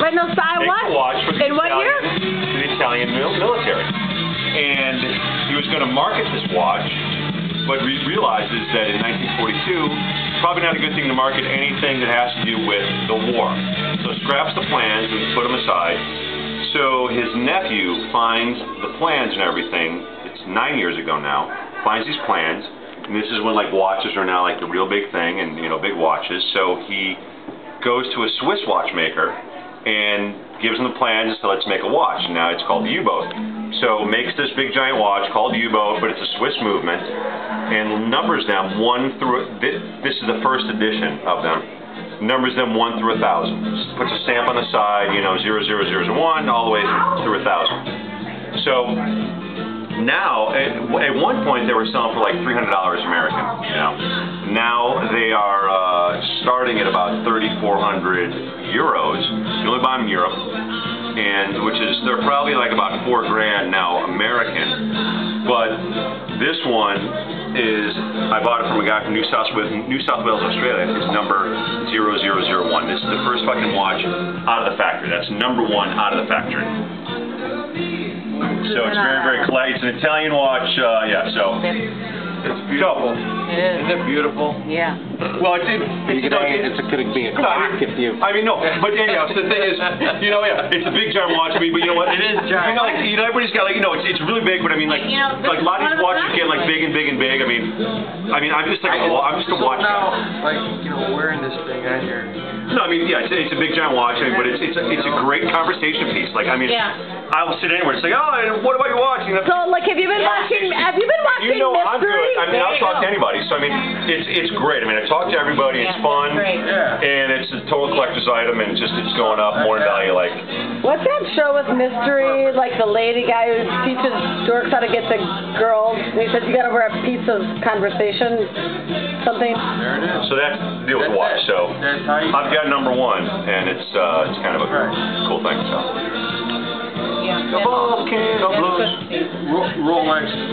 But no, so I makes a watch for the In what year? The Italian military. And he was going to market this watch, but realizes that in 1942, probably not a good thing to market anything that has to do with the war. So scraps the plans and put them aside. So his nephew finds the plans and everything. It's 9 years ago now. Finds these plans, and this is when like watches are now like the real big thing, and big watches. So he goes to a Swiss watchmaker and gives him the plans and says, let's make a watch. And now it's called the U-boat. So makes this big giant watch called U-boat, but it's a Swiss movement, and numbers them 1 through, this is the first edition of them, numbers them 1 through 1,000. Puts a stamp on the side, 0, 0, 0, 0, 1, all the way through 1,000. So now, at one point they were selling for like $300 American, Now they are starting at about 3,400 euros. You only buy them in Europe. And they're probably like about $4 grand now American, but this one is, I bought it from a guy from New South Wales, Australia. It's number 0001. This is the first fucking watch out of the factory. That's number 1 out of the factory. So it's very it's an Italian watch. It's beautiful. It is. Isn't it beautiful? Yeah. Well, it's could be a gift to you. I mean, no, but anyhow, so the thing is, it's a big giant watch. But you know what? It is giant. Everybody's got it's really big, but I mean, like a lot of these watches get like big and big and big. I mean, I'm just like I'm just a watch guy. Like wearing this thing on your. No, I mean, yeah, it's a big giant watch, but it's a great conversation piece. Like, I mean, I'll sit anywhere. It's like, oh, what about your watch? So, like, have you been watching I'm good. I mean, I'll talk to anybody. So, I mean, it's great. I mean, I talk to everybody. It's fun. And it's a total collector's item, and it's going up more in value. Like, what's that show with Mystery? Like the lady guy who teaches dorks how to get the girls. And he says you got to wear a piece of conversation, something. There it is. So that deals with watch. So I've got number 1, and it's kind of a cool thing. So. Yeah. The Volcano Blues. Rolex